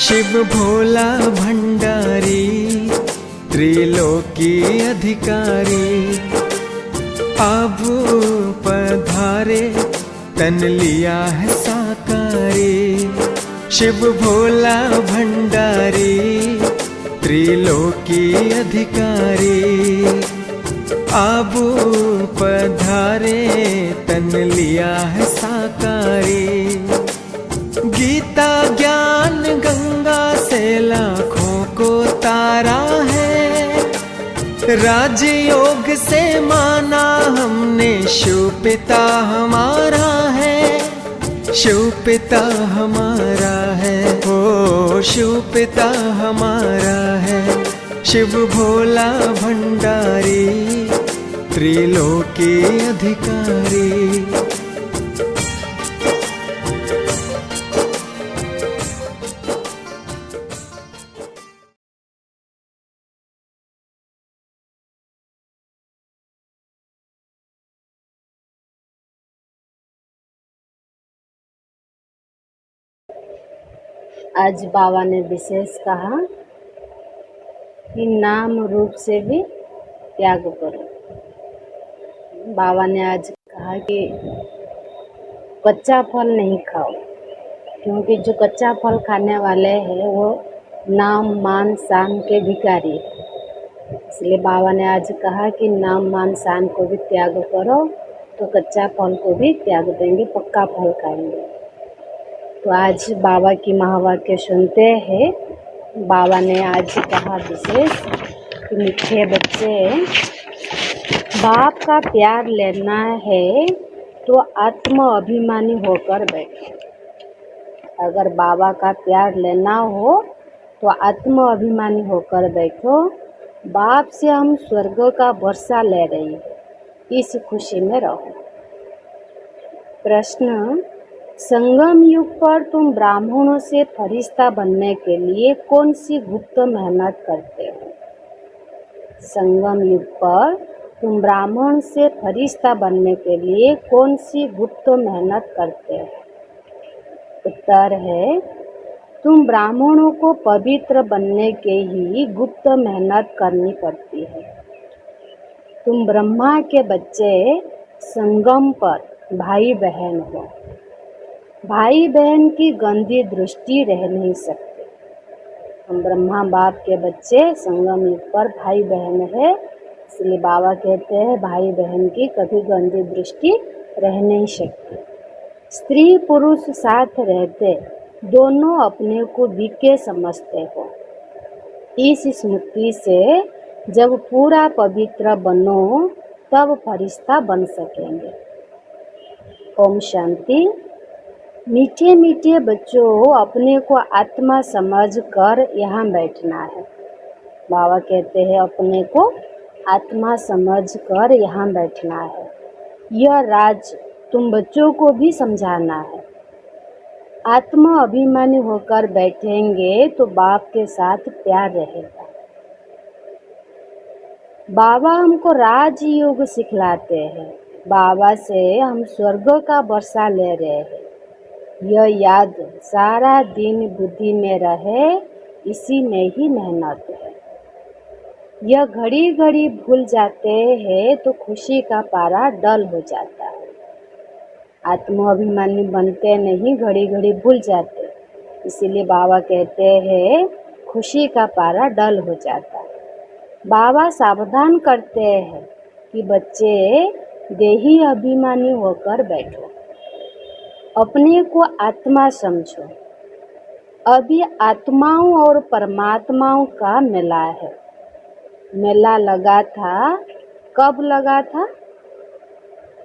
शिव भोला भंडारी त्रिलोकी अधिकारी, अब पधारे तन लिया है साकारी। शिव भोला भंडारी त्रिलोकी अधिकारी, अब पधारे तन लिया है साकारी। गीता ज्ञान गंगा से लाखों को तारा है, राजयोग से माना हमने शिव पिता हमारा है। शिव पिता हमारा है, ओ शिव पिता हमारा है। शिव भोला भंडारी त्रिलोकी अधिकारी। आज बाबा ने विशेष कहा कि नाम रूप से भी त्याग करो। बाबा ने आज कहा कि कच्चा फल नहीं खाओ, क्योंकि जो कच्चा फल खाने वाले हैं वो नाम मान शान के भिखारी है। इसलिए बाबा ने आज कहा कि नाम मान शान को भी त्याग करो, तो कच्चा फल को भी त्याग देंगे, पक्का फल खाएंगे। तो आज बाबा की महावाक्य सुनते हैं। बाबा ने आज कहा विशेष कि मीठे बच्चे, बाप का प्यार लेना है तो आत्म अभिमानी होकर बैठो। अगर बाबा का प्यार लेना हो तो आत्म अभिमानी होकर बैठो। बाप से हम स्वर्ग का वर्षा ले रही है, इस खुशी में रहो। प्रश्न, संगम युग पर तुम ब्राह्मणों से फरिश्ता बनने के लिए कौन सी गुप्त मेहनत करते हो? संगम युग पर तुम ब्राह्मण से फरिश्ता बनने के लिए कौन सी गुप्त मेहनत करते हो? उत्तर है, तुम ब्राह्मणों को पवित्र बनने के ही गुप्त मेहनत करनी पड़ती है। तुम ब्रह्मा के बच्चे संगम पर भाई बहन हो। भाई बहन की गंदी दृष्टि रह नहीं सकती। हम ब्रह्मा बाप के बच्चे संगम युग पर भाई बहन है, इसलिए बाबा कहते हैं भाई बहन की कभी गंदी दृष्टि रह नहीं सकती। स्त्री पुरुष साथ रहते दोनों अपने को बीके समझते हो। इस स्मृति से जब पूरा पवित्र बनो तब फरिश्ता बन सकेंगे। ओम शांति। मीठे मीठे बच्चों, अपने को आत्मा समझ कर यहाँ बैठना है। बाबा कहते हैं अपने को आत्मा समझ कर यहाँ बैठना है। यह राज तुम बच्चों को भी समझाना है। आत्मा अभिमानी होकर बैठेंगे तो बाप के साथ प्यार रहेगा। बाबा हमको राजयोग सिखलाते हैं। बाबा से हम स्वर्ग का वर्षा ले रहे हैं। यह याद सारा दिन बुद्धि में रहे, इसी में ही मेहनत है। यह घड़ी घड़ी भूल जाते हैं तो खुशी का पारा डल हो जाता है। आत्माभिमानी बनते नहीं, घड़ी घड़ी भूल जाते। इसीलिए बाबा कहते हैं खुशी का पारा डल हो जाता है। बाबा सावधान करते हैं कि बच्चे देही अभिमानी होकर बैठो, अपने को आत्मा समझो। अभी आत्माओं और परमात्माओं का मेला है। मेला लगा था, कब लगा था?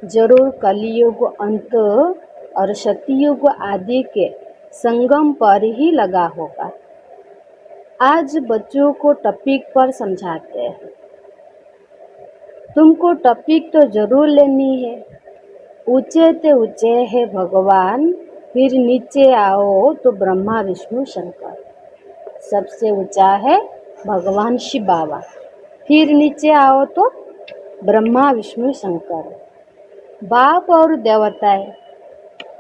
जरूर कलियुग अंत और सतयुग आदि के संगम पर ही लगा होगा। आज बच्चों को टॉपिक पर समझाते हैं। तुमको टॉपिक तो जरूर लेनी है। ऊंचे ते ऊंचे है भगवान, फिर नीचे आओ तो ब्रह्मा विष्णु शंकर। सबसे ऊंचा है भगवान शिव बाबा, फिर नीचे आओ तो ब्रह्मा विष्णु शंकर, बाप और देवताएं।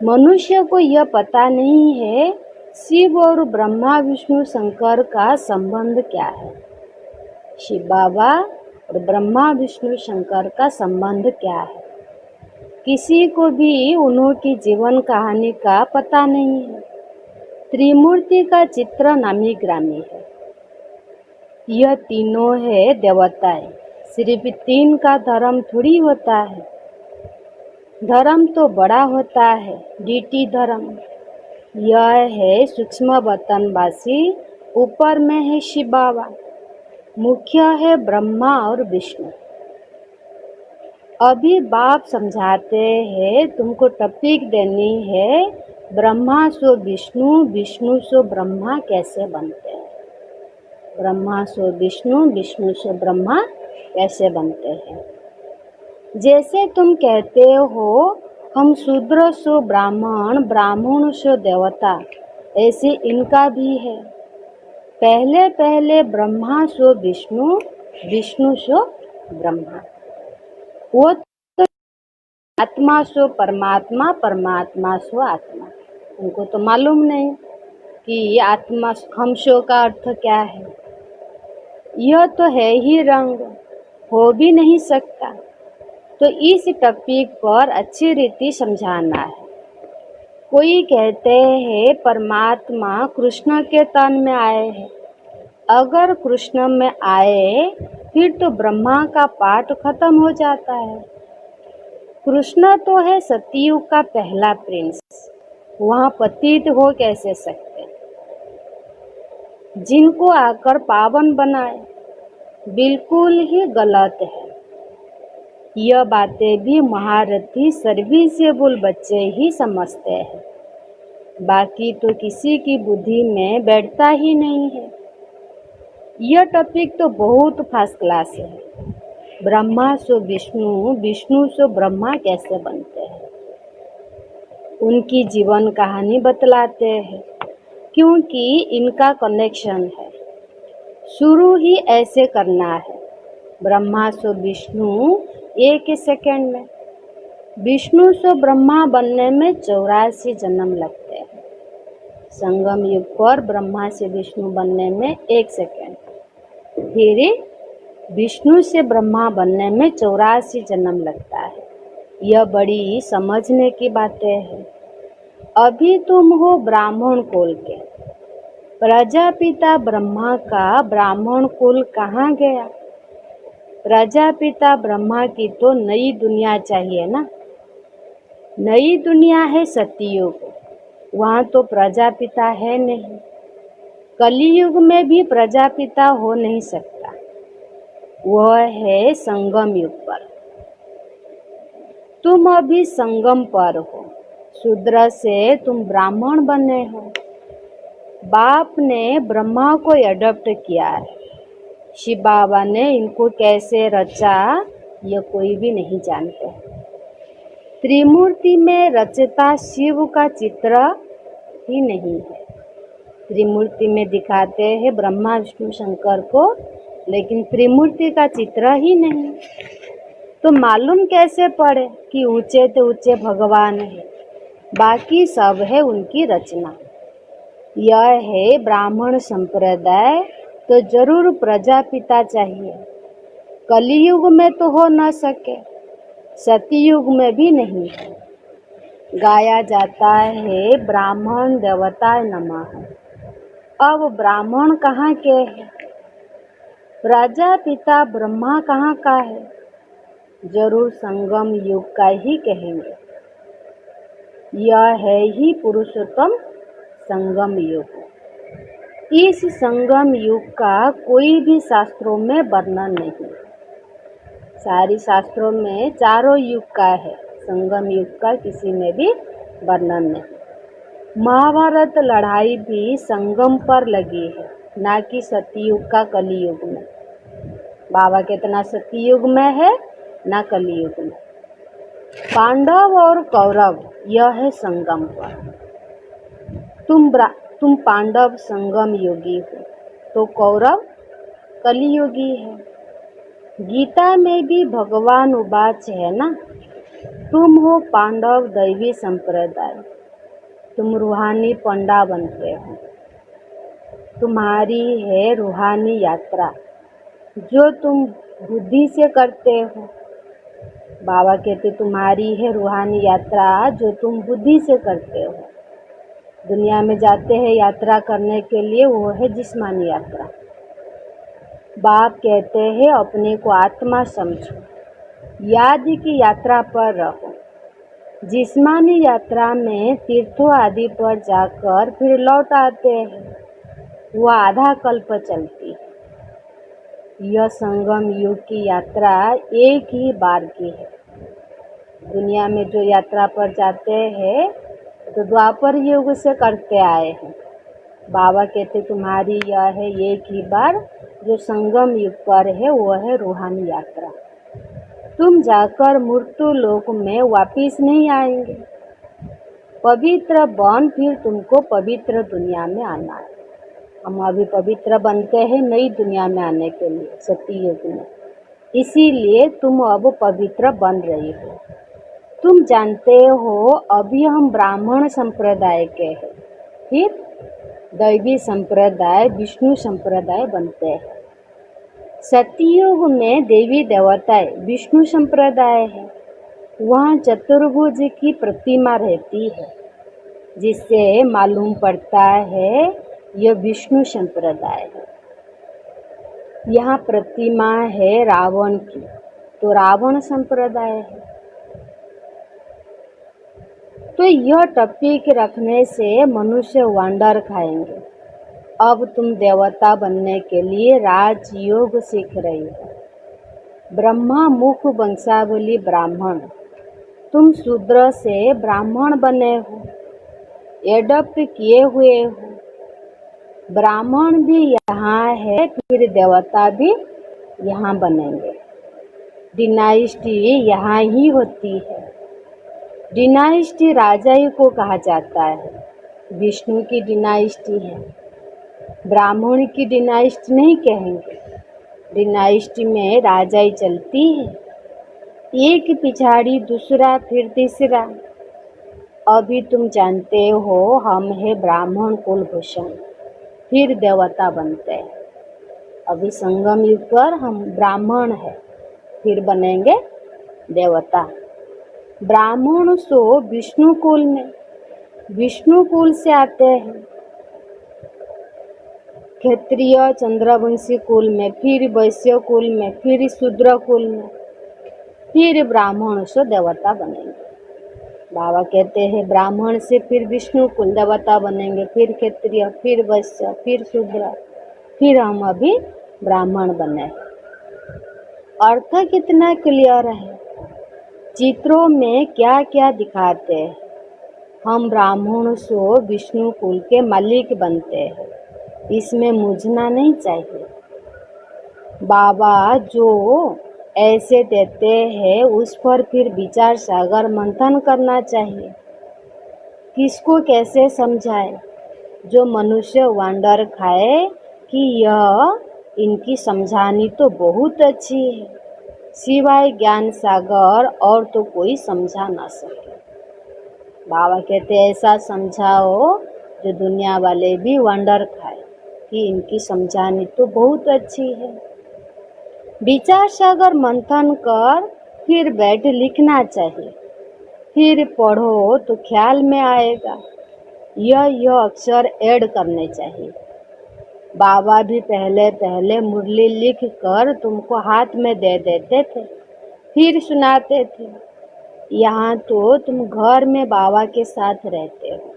मनुष्य को यह पता नहीं है शिव और ब्रह्मा विष्णु शंकर का संबंध क्या है? शिव बाबा और ब्रह्मा विष्णु शंकर का संबंध क्या है? किसी को भी उन्होंने जीवन कहानी का पता नहीं है। त्रिमूर्ति का चित्र नामी ग्रामी है। यह तीनों है देवताएं। सिर्फ तीन का धर्म थोड़ी होता है। धर्म तो बड़ा होता है, डीटी धर्म। यह है सूक्ष्म वतनवासी, ऊपर में है शिव बाबा, मुख्य है ब्रह्मा और विष्णु। अभी बाप समझाते हैं, तुमको टॉपिक देनी है, ब्रह्मा सो विष्णु, विष्णु सो ब्रह्मा कैसे बनते हैं। ब्रह्मा सो विष्णु, विष्णु सो ब्रह्मा कैसे बनते हैं। जैसे तुम कहते हो हम शूद्र सो ब्राह्मण, ब्राह्मण सो देवता, ऐसे इनका भी है। पहले पहले ब्रह्मा सो विष्णु, विष्णु सो ब्रह्मा। वो तो आत्मा सो परमात्मा, परमात्मा सो आत्मा। उनको तो मालूम नहीं कि आत्मा हम सो का अर्थ क्या है। यह तो है ही रंग, हो भी नहीं सकता। तो इस टॉपिक पर अच्छी रीति समझाना है। कोई कहते हैं परमात्मा कृष्ण के तन में आए हैं। अगर कृष्ण में आए फिर तो ब्रह्मा का पाठ खत्म हो जाता है। कृष्ण तो है सतयुग का पहला प्रिंस, वहाँ पतित हो कैसे सकते। जिनको आकर पावन बनाए, बिल्कुल ही गलत है। यह बातें भी महारथी सर्विसेबल बच्चे ही समझते हैं, बाकी तो किसी की बुद्धि में बैठता ही नहीं है। यह टॉपिक तो बहुत फर्स्ट क्लास है। ब्रह्मा सो विष्णु, विष्णु सो ब्रह्मा कैसे बनते हैं। उनकी जीवन कहानी बतलाते हैं, क्योंकि इनका कनेक्शन है। शुरू ही ऐसे करना है। ब्रह्मा सो विष्णु एक ही सेकंड में, विष्णु सो ब्रह्मा बनने में 84 जन्म लगते हैं। संगम युग पर ब्रह्मा से विष्णु बनने में 1 सेकंड, फिर विष्णु से ब्रह्मा बनने में 84 जन्म लगता है। यह बड़ी समझने की बातें हैं। अभी तुम हो ब्राह्मण कुल के, प्रजापिता ब्रह्मा का ब्राह्मण कुल कहाँ गया। प्रजापिता ब्रह्मा की तो नई दुनिया चाहिए ना। नई दुनिया है सतयुग, वहाँ तो प्रजापिता है नहीं। कलियुग में भी प्रजापिता हो नहीं सकता, वह है संगम युग पर। तुम अभी संगम पर हो। शूद्र से तुम ब्राह्मण बने हो। बाप ने ब्रह्मा को एडॉप्ट किया है। शिव बाबा ने इनको कैसे रचा यह कोई भी नहीं जानते। त्रिमूर्ति में रचता शिव का चित्र ही नहीं है। त्रिमूर्ति में दिखाते हैं ब्रह्मा विष्णु शंकर को, लेकिन त्रिमूर्ति का चित्र ही नहीं। तो मालूम कैसे पड़े कि ऊंचे तो ऊंचे भगवान है, बाकी सब है उनकी रचना। यह है ब्राह्मण संप्रदाय, तो जरूर प्रजापिता चाहिए। कलियुग में तो हो न सके, सतयुग में भी नहीं है। गाया जाता है ब्राह्मण देवताय नमः। अब ब्राह्मण कहाँ के है, प्रजापिता ब्रह्मा कहाँ का है। जरूर संगम युग का ही कहेंगे। यह है ही पुरुषोत्तम संगम युग। इस संगम युग का कोई भी शास्त्रों में वर्णन नहीं। सारी शास्त्रों में चारों युग का है, संगम युग का किसी में भी वर्णन नहीं। महाभारत लड़ाई भी संगम पर लगी है, ना कि सतयुग का कलियुग में। बाबा कितना सतयुग में है ना कलियुग में। पांडव और कौरव यह है संगम पर। तुम पांडव संगम योगी हो, तो कौरव कलियुगी है। गीता में भी भगवान उवाच है ना, तुम हो पांडव दैवी संप्रदाय। तुम रूहानी पंडा बनते हो। तुम्हारी है रूहानी यात्रा जो तुम बुद्धि से करते हो। बाबा कहते तुम्हारी है रूहानी यात्रा जो तुम बुद्धि से करते हो। दुनिया में जाते हैं यात्रा करने के लिए, वो है जिस्मानी यात्रा। बाप कहते हैं अपने को आत्मा समझो, याद की यात्रा पर रहो। जिस्मानी यात्रा में तीर्थों आदि पर जाकर फिर लौट आते हैं, वो आधा कल्प चलती है। यह संगम युग की यात्रा एक ही बार की है। दुनिया में जो यात्रा पर जाते हैं तो द्वापर युग से करते आए हैं। बाबा कहते तुम्हारी यह है एक ही बार जो संगम युग पर है, वो है रूहानी यात्रा। तुम जाकर मृत्यु लोक में वापिस नहीं आएंगे। पवित्र बन फिर तुमको पवित्र दुनिया में आना है। हम अभी पवित्र बनते हैं नई दुनिया में आने के लिए, सत्य युग में। इसीलिए तुम अब पवित्र बन रही हो। तुम जानते हो अभी हम ब्राह्मण संप्रदाय के हैं, फिर दैवी संप्रदाय, विष्णु संप्रदाय बनते हैं। सतयुग में देवी देवताएं विष्णु संप्रदाय है। वहाँ चतुर्भुज की प्रतिमा रहती है, जिससे मालूम पड़ता है यह विष्णु संप्रदाय है। यहाँ प्रतिमा है रावण की, तो रावण संप्रदाय है। तो यह टॉपिक रखने से मनुष्य वंडर खाएंगे। अब तुम देवता बनने के लिए राजयोग सीख रही हो। ब्रह्मा मुख वंशावली ब्राह्मण, तुम शूद्र से ब्राह्मण बने हो, एडप्ट किए हुए हो। ब्राह्मण भी यहाँ है, फिर देवता भी यहाँ बनेंगे। डिनाइस्टी यहाँ ही होती है। डिनाइस्टी राजाई को कहा जाता है। विष्णु की डिनाइस्टी है, ब्राह्मण की डिनाइस्टी नहीं कहेंगे। डिनाइस्टी में राजाई चलती है, एक पिछाड़ी दूसरा फिर तीसरा। अभी तुम जानते हो हम है ब्राह्मण कुलभूषण, फिर देवता बनते हैं। अभी संगम युग पर हम ब्राह्मण है, फिर बनेंगे देवता। ब्राह्मण सो विष्णु कुल में, विष्णु कुल से आते हैं। क्षत्रिय चंद्रवंशी कुल में, फिर वैश्य कुल में, फिर शूद्र कुल में, फिर ब्राह्मण से देवता बनेंगे। बाबा कहते हैं ब्राह्मण से फिर विष्णु कुल देवता बनेंगे, फिर क्षत्रिय, फिर वैश्य, फिर शूद्र, फिर हम अभी ब्राह्मण बने। अर्थ कितना क्लियर है। चित्रों में क्या क्या दिखाते हैं। हम ब्राह्मण से विष्णु कुल के मालिक बनते हैं, इसमें मुझना नहीं चाहिए। बाबा जो ऐसे देते हैं उस पर फिर विचार सागर मंथन करना चाहिए। किसको कैसे समझाए। जो मनुष्य वांडर खाए कि यह इनकी समझानी तो बहुत अच्छी है, सिवाय ज्ञान सागर और तो कोई समझा ना सके। बाबा कहते ऐसा समझाओ जो दुनिया वाले भी वंडर खाए कि इनकी समझानी तो बहुत अच्छी है। विचार सागर मंथन कर फिर बैठ लिखना चाहिए, फिर पढ़ो तो ख्याल में आएगा। यह अक्षर ऐड करने चाहिए। बाबा भी पहले पहले मुरली लिख कर तुमको हाथ में दे देते थे, फिर सुनाते थे। यहाँ तो तुम घर में बाबा के साथ रहते हो।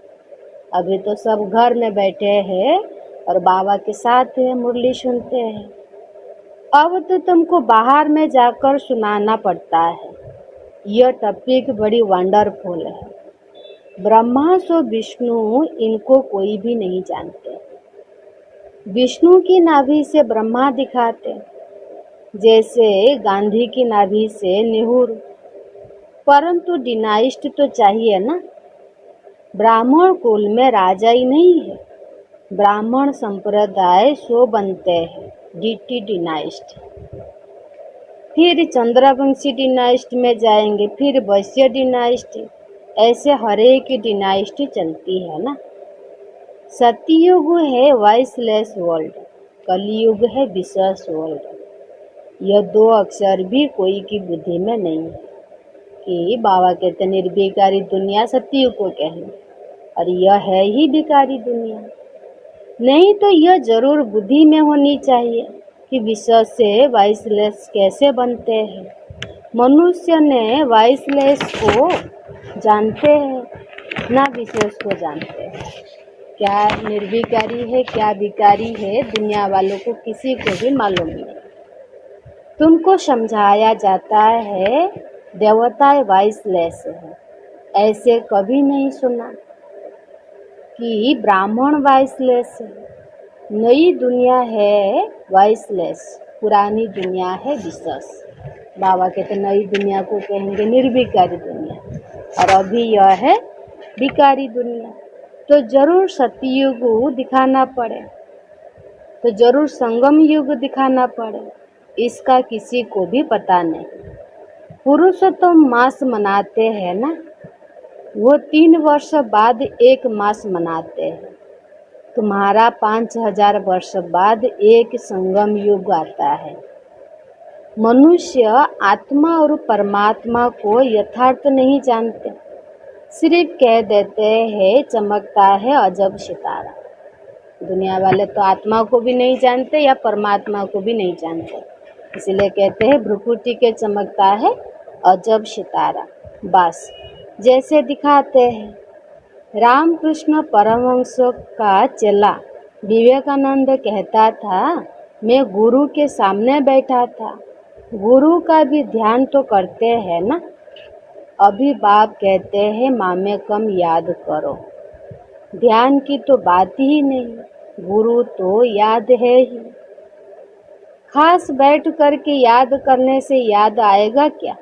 अभी तो सब घर में बैठे हैं और बाबा के साथ मुरली सुनते हैं। अब तो तुमको बाहर में जाकर सुनाना पड़ता है। यह टॉपिक बड़ी वंडरफुल है। ब्रह्मा सो विष्णु इनको कोई भी नहीं जानते। विष्णु की नाभि से ब्रह्मा दिखाते, जैसे गांधी की नाभि से नेहरू। परंतु डिनाइस्ट तो चाहिए ना। ब्राह्मण कुल में राजा ही नहीं है। ब्राह्मण संप्रदाय सो बनते हैं, डीटी डिनाइस्ट। फिर चंद्रवंशी डिनाइस्ट में जाएंगे, फिर वैश्य डिनाइस्ट, ऐसे हर एक की डिनाइस्टी चलती है ना। सतयुग है वॉइसलेस वर्ल्ड, कलयुग है विशेष वर्ल्ड। यह दो अक्षर भी कोई की बुद्धि में नहीं है कि बाबा कहते निर्विकारी दुनिया सतयुग को कहें, और यह है ही विकारी दुनिया। नहीं तो यह जरूर बुद्धि में होनी चाहिए कि विश्व से वॉइसलेस कैसे बनते हैं। मनुष्य ने वॉइसलेस को जानते हैं ना विशेष को जानते हैं। क्या निर्विकारी है क्या विकारी है दुनिया वालों को किसी को भी मालूम नहीं। तुमको समझाया जाता है देवता वॉइसलेस है, ऐसे कभी नहीं सुना कि ब्राह्मण वॉइसलेस है। नई दुनिया है वॉइसलेस, पुरानी दुनिया है विशेष। बाबा कहते नई दुनिया को कहेंगे निर्विकारी दुनिया, और अभी यह है विकारी दुनिया। तो जरूर सतयुग दिखाना पड़े, तो जरूर संगम युग दिखाना पड़े, इसका किसी को भी पता नहीं। पुरुषोत्तम मास मनाते हैं ना, वो 3 वर्ष बाद एक मास मनाते हैं। तुम्हारा 5000 वर्ष बाद एक संगम युग आता है। मनुष्य आत्मा और परमात्मा को यथार्थ नहीं जानते, सिर्फ कह देते हैं चमकता है अजब सितारा। दुनिया वाले तो आत्मा को भी नहीं जानते या परमात्मा को भी नहीं जानते, इसलिए कहते हैं भ्रुकुटी के चमकता है अजब सितारा, बस जैसे दिखाते हैं। रामकृष्ण परमहंस का चेला विवेकानंद कहता था, मैं गुरु के सामने बैठा था। गुरु का भी ध्यान तो करते हैं ना। अभी बाप कहते हैं मामे कम याद करो, ध्यान की तो बात ही नहीं, गुरु तो याद है ही। खास बैठ करके याद करने से याद आएगा क्या?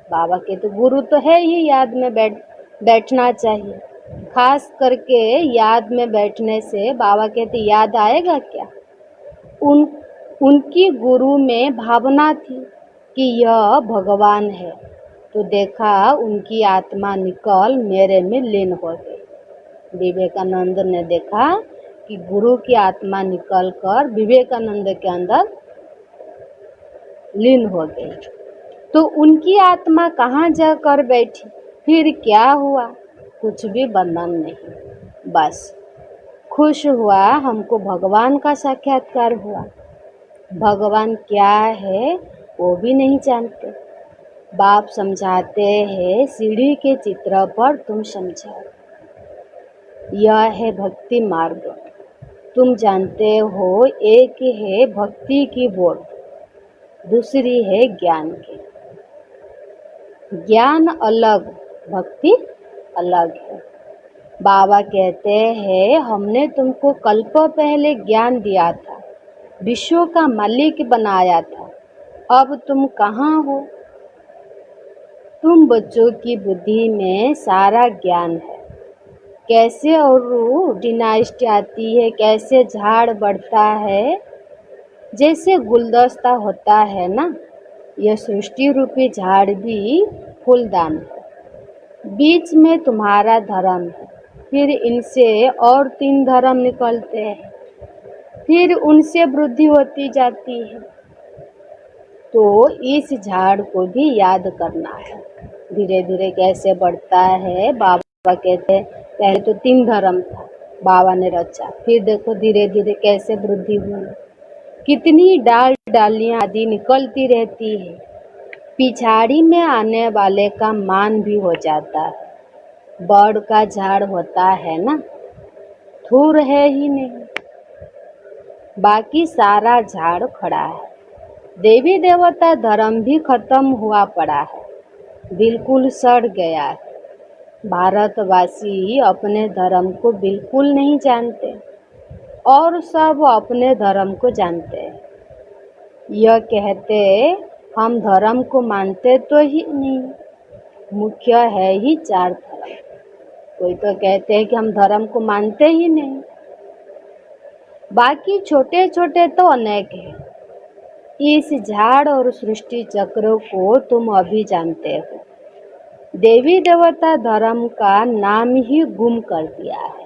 बाबा के तो गुरु तो है ही, याद में बैठना चाहिए। खास करके याद में बैठने से बाबा कहते याद आएगा क्या? उनकी गुरु में भावना थी कि यह भगवान है, तो देखा उनकी आत्मा निकल मेरे में लीन हो गई। विवेकानंद ने देखा कि गुरु की आत्मा निकल कर विवेकानंद के अंदर लीन हो गई। तो उनकी आत्मा कहाँ जाकर बैठी? फिर क्या हुआ? कुछ भी बंधन नहीं, बस खुश हुआ, हमको भगवान का साक्षात्कार हुआ। भगवान क्या है वो भी नहीं जानते। बाप समझाते हैं सीढ़ी के चित्र पर तुम समझाओ, यह है भक्ति मार्ग। तुम जानते हो एक है भक्ति की बोर्ड, दूसरी है ज्ञान की। ज्ञान अलग, भक्ति अलग है। बाबा कहते हैं हमने तुमको कल्प पहले ज्ञान दिया था, विश्व का मालिक बनाया था, अब तुम कहाँ हो? तुम बच्चों की बुद्धि में सारा ज्ञान है, कैसे और डिनाइस्टी आती है, कैसे झाड़ बढ़ता है, जैसे गुलदस्ता होता है ना, यह सृष्टि रूपी झाड़ भी फूलदान है। बीच में तुम्हारा धर्म है, फिर इनसे और 3 धर्म निकलते हैं, फिर उनसे वृद्धि होती जाती है। तो इस झाड़ को भी याद करना है, धीरे धीरे कैसे बढ़ता है। बाबा कहते हैं पहले तो 3 धर्म था, बाबा ने रचा, फिर देखो धीरे धीरे कैसे वृद्धि हुई, कितनी डालियां आदि निकलती रहती है। पिछाड़ी में आने वाले का मान भी हो जाता है। बड़ का झाड़ होता है ना, थूर है ही नहीं, बाकी सारा झाड़ खड़ा है। देवी देवता धर्म भी खत्म हुआ पड़ा है, बिल्कुल सड़ गया है। भारतवासी अपने धर्म को बिल्कुल नहीं जानते और सब अपने धर्म को जानते हैं। यह कहते हम धर्म को मानते तो ही नहीं, मुख्य है ही 4 धर्म। कोई तो कहते हैं कि हम धर्म को मानते ही नहीं, बाकी छोटे छोटे तो अनेक हैं। इस झाड़ और सृष्टि चक्र को तुम अभी जानते हो, देवी देवता धर्म का नाम ही गुम कर दिया है।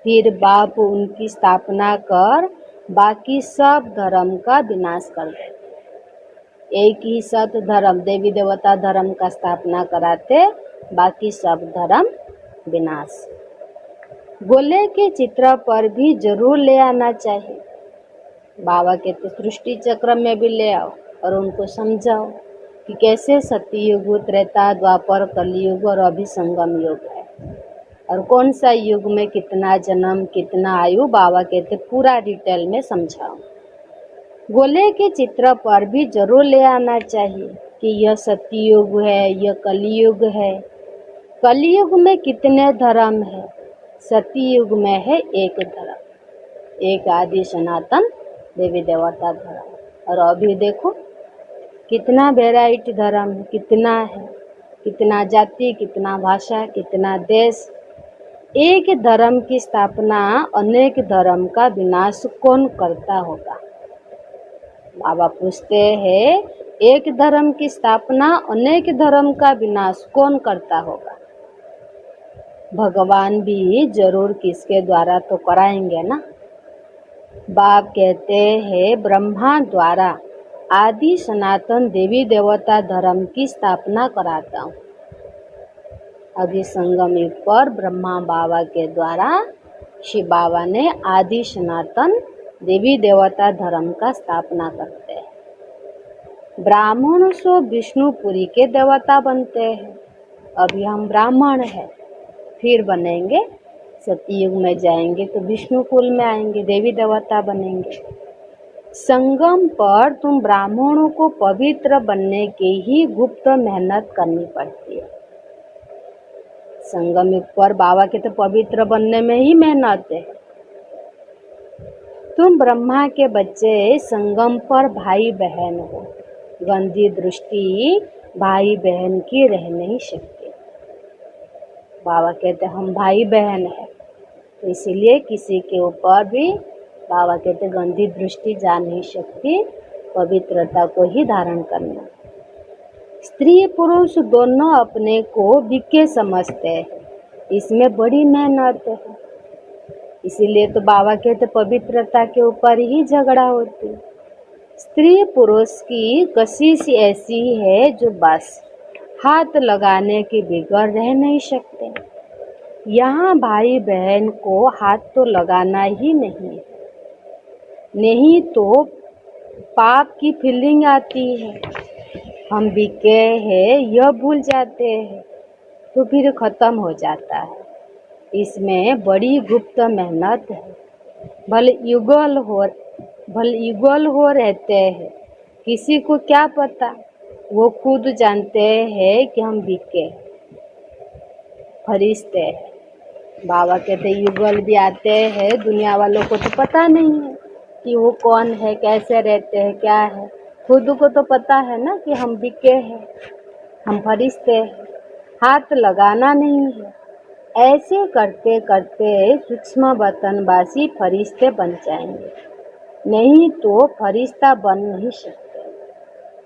फिर बाप उनकी स्थापना कर बाकी सब धर्म का विनाश कर देते। एक ही सत धर्म देवी देवता धर्म का स्थापना कराते, बाकी सब धर्म विनाश। गोले के चित्र पर भी जरूर ले आना चाहिए। बाबा कहते सृष्टि चक्र में भी ले आओ और उनको समझाओ कि कैसे सतयुग, त्रेता, द्वापर, कलयुग और अभी संगम युग है, और कौन सा युग में कितना जन्म, कितना आयु। बाबा कहते पूरा डिटेल में समझाओ। गोले के चित्र पर भी जरूर ले आना चाहिए कि यह सतयुग है, यह कलयुग है। कलयुग में कितने धर्म है, सतयुग में है एक धर्म, एक आदि सनातन देवी देवता धर्म। और अभी देखो कितना वैरायटी धर्म है, कितना जाति, कितना भाषा, कितना देश। एक धर्म की स्थापना अनेक धर्म का विनाश कौन करता होगा। बाबा पूछते हैं एक धर्म की स्थापना अनेक धर्म का विनाश कौन करता होगा। भगवान भी जरूर किसके द्वारा तो कराएंगे ना। बाप कहते हैं ब्रह्मा द्वारा आदि सनातन देवी देवता धर्म की स्थापना कराता हूँ। अभी संगम युग पर ब्रह्मा बाबा के द्वारा शिव बाबा ने आदि सनातन देवी देवता धर्म का स्थापना करते हैं। ब्राह्मण सो विष्णुपुरी के देवता बनते हैं। अभी हम ब्राह्मण हैं, फिर बनेंगे सतयुग में जाएंगे तो विष्णु कुल में आएंगे, देवी देवता बनेंगे। संगम पर तुम ब्राह्मणों को पवित्र बनने की ही गुप्त मेहनत करनी पड़ती है। संगम युग पर बाबा के तो पवित्र बनने में ही मेहनत है। तुम ब्रह्मा के बच्चे संगम पर भाई बहन हो। गंदी दृष्टि भाई बहन की रह नहीं सकती। बाबा कहते हम भाई बहन हैं, तो इसीलिए किसी के ऊपर भी बाबा कहते गंदी दृष्टि जा नहीं सकती, पवित्रता को ही धारण करना। स्त्री पुरुष दोनों अपने को विज्ञ समझते हैं, इसमें बड़ी मेहनत है। इसीलिए तो बाबा कहते पवित्रता के ऊपर ही झगड़ा होती है। स्त्री पुरुष की कशिश ऐसी है जो बस हाथ लगाने के बगैर रह नहीं सकते। यहाँ भाई बहन को हाथ तो लगाना ही नहीं, नहीं तो पाप की फीलिंग आती है। हम बिके हैं यह भूल जाते हैं, तो फिर ख़त्म हो जाता है। इसमें बड़ी गुप्त मेहनत है। भले युगल हो रहते हैं, किसी को क्या पता, वो खुद जानते हैं कि हम बिके फरिश्ते हैं। बाबा कहते युगल भी आते हैं, दुनिया वालों को तो पता नहीं है कि वो कौन है, कैसे रहते हैं, क्या है। खुद को तो पता है ना कि हम बिके हैं, हम फरिश्ते हैं, हाथ लगाना नहीं है। ऐसे करते करते सूक्ष्म बतनबासी फरिश्ते बन जाएंगे, नहीं तो फरिश्ता बन नहीं सकते।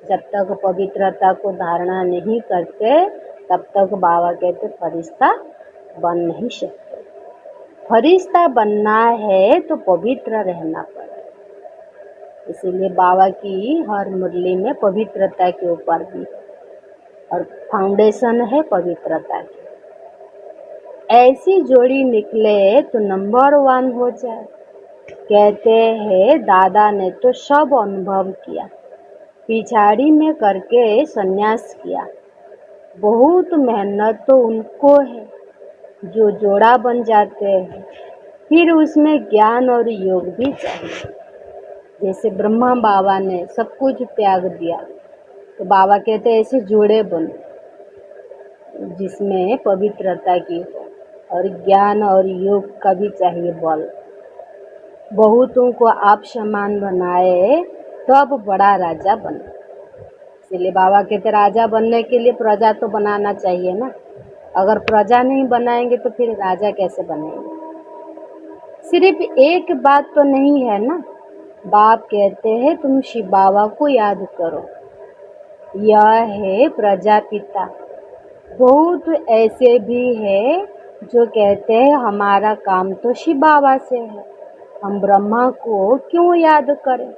जब तक पवित्रता को धारणा नहीं करते तब तक बाबा कहते फरिश्ता बन नहीं सकते। फरिश्ता बनना है तो पवित्र रहना पड़ेगा। इसीलिए बाबा की हर मुरली में पवित्रता के ऊपर भी और फाउंडेशन है पवित्रता की। ऐसी जोड़ी निकले तो नंबर 1 हो जाए। कहते हैं दादा ने तो सब अनुभव किया, पिछाड़ी में करके संन्यास किया। बहुत मेहनत तो उनको है जो जोड़ा बन जाते हैं, फिर उसमें ज्ञान और योग भी चाहिए। जैसे ब्रह्मा बाबा ने सब कुछ त्याग दिया, तो बाबा कहते हैं ऐसे जोड़े बनो जिसमें पवित्रता की हो और ज्ञान और योग का भी चाहिए बल। बहुतों को आप समान बनाए तो अब बड़ा राजा बने। इसलिए बाबा कहते राजा बनने के लिए प्रजा तो बनाना चाहिए ना। अगर प्रजा नहीं बनाएंगे तो फिर राजा कैसे बनेंगे। सिर्फ एक बात तो नहीं है ना, बाप कहते हैं तुम शिव बाबा को याद करो, यह है प्रजापिता। बहुत ऐसे भी है जो कहते हैं हमारा काम तो शिव बाबा से है, हम ब्रह्मा को क्यों याद करें।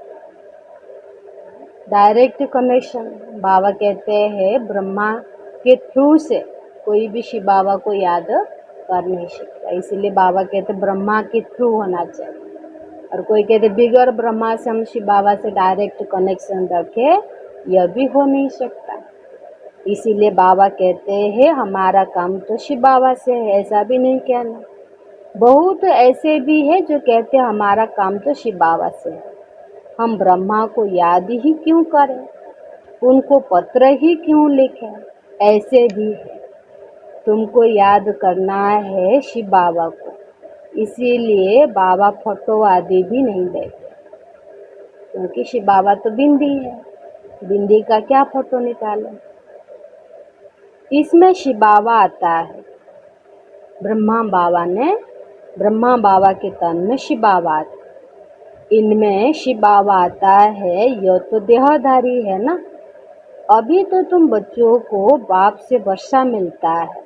डायरेक्ट कनेक्शन बाबा कहते हैं ब्रह्मा के थ्रू से कोई भी शिव बाबा को याद कर नहीं सकता, इसीलिए बाबा कहते ब्रह्मा के थ्रू होना चाहिए। और कोई कहते बिगर ब्रह्मा से हम शिव बाबा से डायरेक्ट कनेक्शन रखे, यह भी हो नहीं सकता। इसीलिए बाबा कहते हैं हमारा काम तो शिव बाबा से है, ऐसा भी नहीं कहना। बहुत ऐसे भी है जो कहते हैं हमारा काम तो शिव बाबा से है, हम ब्रह्मा को याद ही क्यों करें, उनको पत्र ही क्यों लिखें। ऐसे भी है, तुमको याद करना है शिव बाबा को, इसीलिए बाबा फोटो आदि भी नहीं देते, क्योंकि शिव बाबा तो बिंदी है, बिंदी का क्या फोटो निकालें। इसमें शिव बाबा आता है, ब्रह्मा बाबा के तन में शिव बाबा आता है। इनमें शिव बाबा आता है, यह तो देहधारी है ना। अभी तो तुम बच्चों को बाप से वर्षा मिलता है,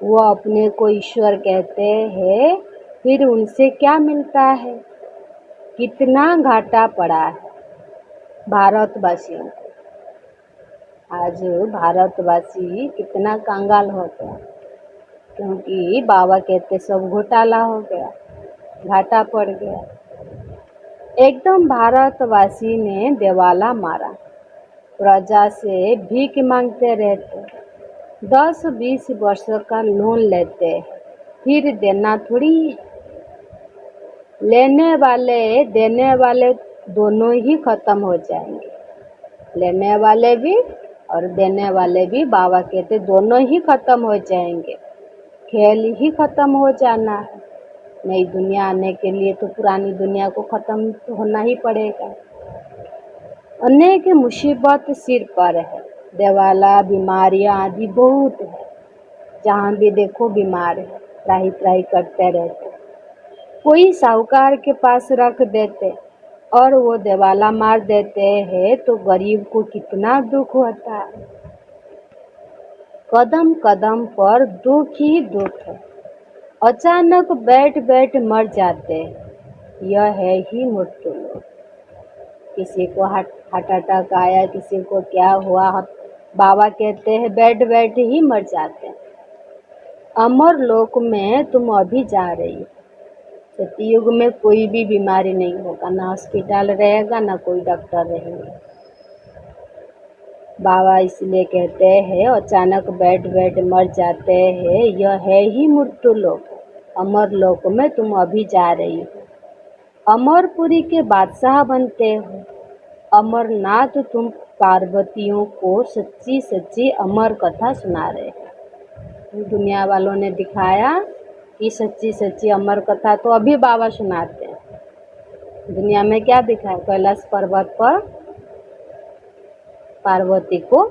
वो अपने को ईश्वर कहते हैं, फिर उनसे क्या मिलता है। कितना घाटा पड़ा है भारतवासियों को। आज भारतवासी कितना कंगाल हो गया, क्योंकि बाबा कहते सब घोटाला हो गया, घाटा पड़ गया। एकदम भारतवासी ने दिवाला मारा, प्रजा से भीख मांगते रहते, 10-20 वर्ष का लोन लेते, फिर देना थोड़ी। लेने वाले देने वाले दोनों ही खत्म हो जाएंगे, लेने वाले भी और देने वाले भी। बाबा कहते दोनों ही खत्म हो जाएंगे, खेल ही खत्म हो जाना है। नई दुनिया आने के लिए तो पुरानी दुनिया को खत्म तो होना ही पड़ेगा। अनेक मुसीबत सिर पर है, देवाला बीमारियां आदि बहुत है, जहाँ भी देखो बीमार है, त्राही त्राही करते रहते। कोई साहूकार के पास रख देते और वो देवाला मार देते हैं, तो गरीब को कितना दुख होता है। कदम कदम पर दुख ही दुख है, अचानक बैठ बैठ मर जाते हैं, यह है ही मृत्यु लोक। किसी को हार्ट अटैक आया, किसी को क्या हुआ, बाबा कहते हैं बैठ बैठ ही मर जाते हैं। अमर लोक में तुम अभी जा रही हो। सतयुग में कोई भी बीमारी नहीं होगा, ना हॉस्पिटल रहेगा, ना कोई डॉक्टर रहेंगे। बाबा इसलिए कहते हैं अचानक बैठ बैठ मर जाते हैं, यह है ही मृत्यु लोक। अमर लोक में तुम अभी जा रही हो, अमरपुरी के बादशाह बनते हो। अमरनाथ तुम पार्वतियों को सच्ची सच्ची अमर कथा सुना रहे हो। दुनिया वालों ने दिखाया कि सच्ची सच्ची अमर कथा तो अभी बाबा सुनाते हैं। दुनिया में क्या दिखाया, कैलाश पर्वत पर पार्वती को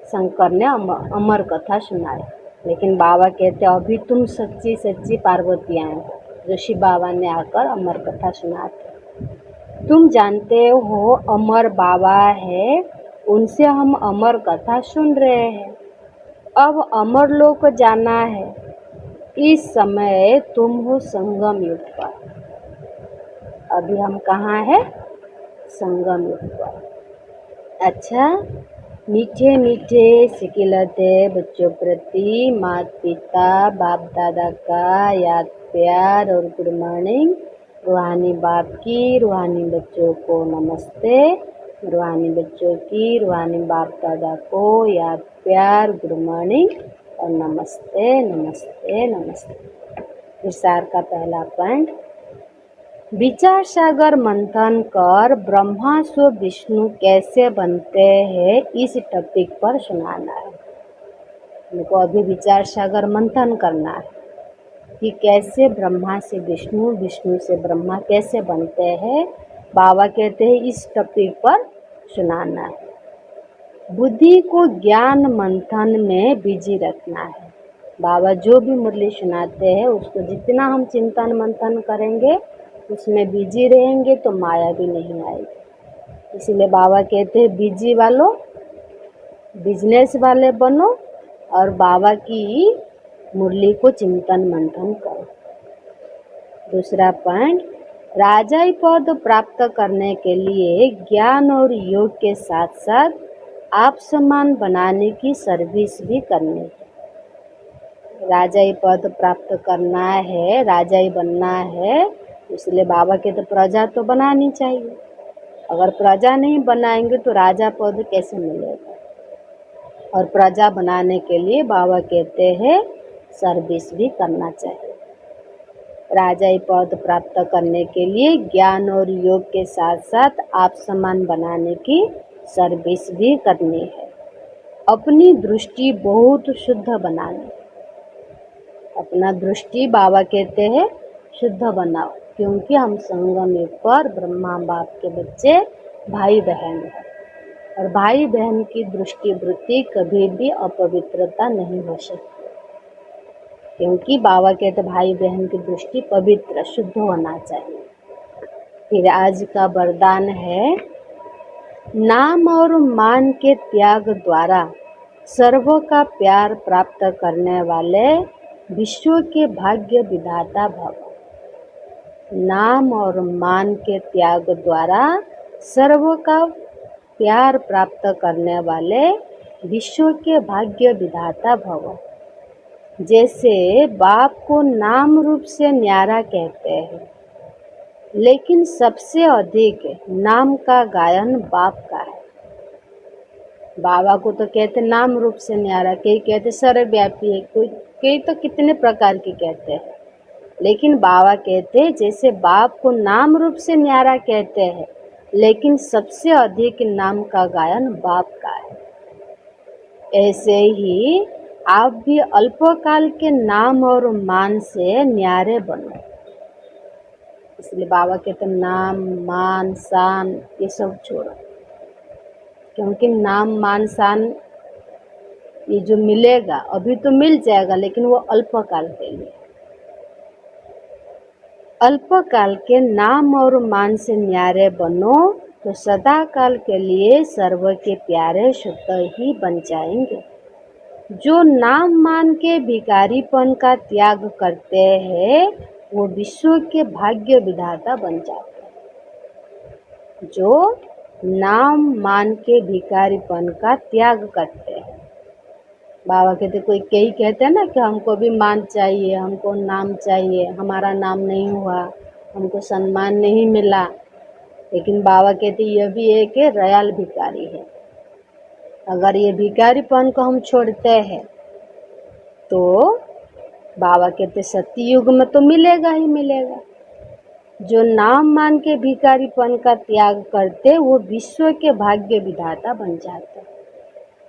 शंकर ने अमर कथा सुनाई, लेकिन बाबा कहते अभी तुम सच्ची सच्ची पार्वतियाँ हो, जो शिव बाबा ने आकर अमर कथा सुनाते। तुम जानते हो अमर बाबा है, उनसे हम अमर कथा सुन रहे हैं। अब अमर लोक जाना है। इस समय तुम हो संगम युग पर। अभी हम कहाँ हैं? संगम युग पर। अच्छा, मीठे मीठे सिकिलते बच्चों प्रति माता पिता बाप दादा का याद प्यार और गुड मॉर्निंग। रूहानी बाप की रूहानी बच्चों को नमस्ते, रूहानी बच्चों की रूहानी बाप दादा को याद प्यार गुड मॉर्निंग और नमस्ते नमस्ते नमस्ते। विचार का पहला पॉइंट, विचार सागर मंथन कर ब्रह्मा स्व विष्णु कैसे बनते हैं, इस टॉपिक पर सुनाना है। हमको अभी विचार सागर मंथन करना है कि कैसे ब्रह्मा से विष्णु, विष्णु से ब्रह्मा कैसे बनते हैं। बाबा कहते हैं इस टॉपिक पर सुनाना है। बुद्धि को ज्ञान मंथन में बिजी रखना है। बाबा जो भी मुरली सुनाते हैं उसको जितना हम चिंतन मंथन करेंगे, उसमें बिजी रहेंगे तो माया भी नहीं आएगी। इसीलिए बाबा कहते हैं बिजी वालों बिजनेस वाले बनो, और बाबा की मुरली को चिंतन मंथन करो। दूसरा पॉइंट, राजाई पद प्राप्त करने के लिए ज्ञान और योग के साथ साथ आप समान बनाने की सर्विस भी करनी है। राजाई पद प्राप्त करना है, राजाई बनना है, इसलिए बाबा के तो प्रजा तो बनानी चाहिए। अगर प्रजा नहीं बनाएंगे तो राजा पद कैसे मिलेगा? और प्रजा बनाने के लिए बाबा कहते हैं सर्विस भी करना चाहिए। राजाई पद प्राप्त करने के लिए ज्ञान और योग के साथ साथ आप समान बनाने की सर्विस भी करनी है। अपनी दृष्टि बहुत शुद्ध बनानी, अपना दृष्टि बाबा कहते हैं शुद्ध बनाओ, क्योंकि हम संगम युग पर ब्रह्मा बाप के बच्चे भाई बहन हैं और भाई बहन की दृष्टि वृत्ति कभी भी अपवित्रता नहीं हो सकती, क्योंकि बाबा कहते भाई बहन की दृष्टि पवित्र शुद्ध होना चाहिए। फिर आज का वरदान है, नाम और मान के त्याग द्वारा सर्व का प्यार प्राप्त करने वाले विश्व के भाग्य विधाता भव। नाम और मान के त्याग द्वारा सर्व का प्यार प्राप्त करने वाले विश्व के भाग्य विधाता भव। जैसे बाप को नाम रूप से न्यारा कहते हैं, लेकिन सबसे अधिक नाम का गायन बाप का है। बाबा को तो कहते नाम रूप से न्यारा, कई कहते सर्वव्यापी है, कई तो कितने प्रकार के कहते हैं, लेकिन बाबा कहते जैसे बाप को नाम रूप से न्यारा कहते हैं, लेकिन सबसे अधिक नाम का गायन बाप का है। ऐसे ही आप भी अल्पकाल के नाम और मान से न्यारे बनो। इसलिए बाबा कहते नाम मान शान ये सब छोड़ो, क्योंकि नाम मान शान ये जो मिलेगा अभी तो मिल जाएगा, लेकिन वो अल्पकाल के लिए। अल्पकाल के नाम और मान से न्यारे बनो तो सदा काल के लिए सर्व के प्यारे शुद्ध ही बन जाएंगे। जो नाम मान के भिखारीपन का त्याग करते हैं वो विश्व के भाग्य विधाता बन जाते हैं। जो नाम मान के भिखारीपन का त्याग करते हैं, बाबा कहते कई कहते हैं ना कि हमको भी मान चाहिए, हमको नाम चाहिए, हमारा नाम नहीं हुआ, हमको सम्मान नहीं मिला, लेकिन बाबा कहते यह भी एक रयाल भिखारी है। अगर ये भिखारीपन को हम छोड़ते हैं तो बाबा कहते सतयुग में तो मिलेगा ही मिलेगा। जो नाम मान के भिखारीपन का त्याग करते वो विश्व के भाग्य विधाता बन जाते।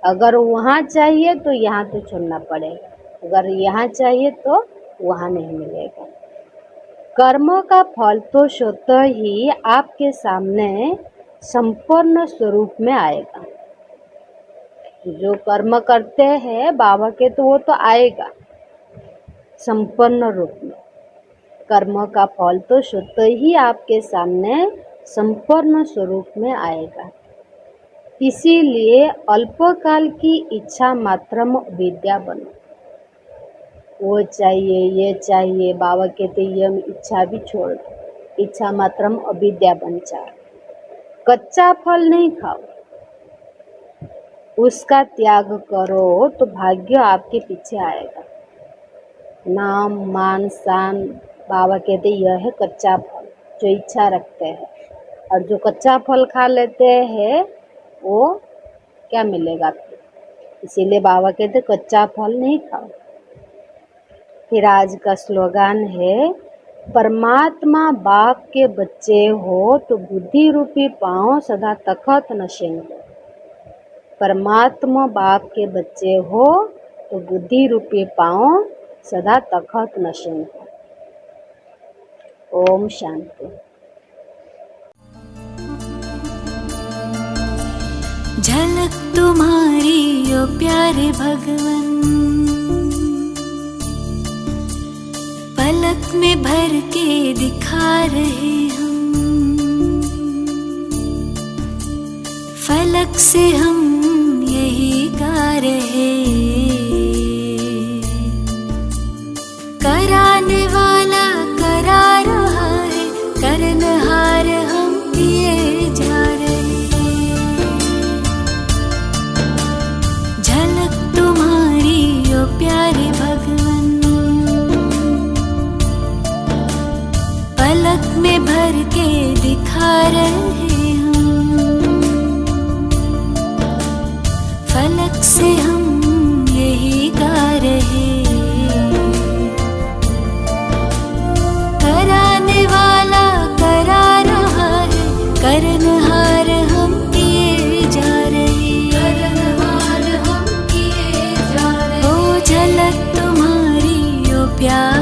अगर वहाँ चाहिए तो यहाँ तो छोड़ना पड़ेगा, अगर यहाँ चाहिए तो वहाँ नहीं मिलेगा। कर्मों का फल तो स्वतः ही आपके सामने संपूर्ण स्वरूप में आएगा। जो कर्म करते हैं बाबा के तो वो तो आएगा संपन्न रूप में। कर्म का फल तो स्वतः ही आपके सामने संपूर्ण स्वरूप में आएगा। इसीलिए अल्पकाल की इच्छा मात्रम विद्या बनो। वो चाहिए ये चाहिए, बाबा कहते ये इच्छा भी छोड़ दो, इच्छा मात्रम अविद्या बन जाए। कच्चा फल नहीं खाओ, उसका त्याग करो तो भाग्य आपके पीछे आएगा। नाम मान शान बाबा कहते यह है कच्चा फल जो इच्छा रखते हैं, और जो कच्चा फल खा लेते हैं वो क्या मिलेगा फिर। इसीलिए बाबा कहते कच्चा फल नहीं खाओ। फिर आज का स्लोगन है, परमात्मा बाप के बच्चे हो तो बुद्धि रूपी पाँव सदा तखत नशेंगे। परमात्मा बाप के बच्चे हो तो बुद्धि रूपी पाँव सदा तखत नशेंगे। ओम शांति। झलक तुम्हारी ओ प्यारे भगवन, पलक में भर के दिखा रहे हम, फलक से हम यही गा रहे। से हम यही गा रहे, कराने वाला करा रहा है, करनहार हम किए जा रहे, करनहार हम किए जा रहे। ओ झलक तुम्हारी ओ प्यार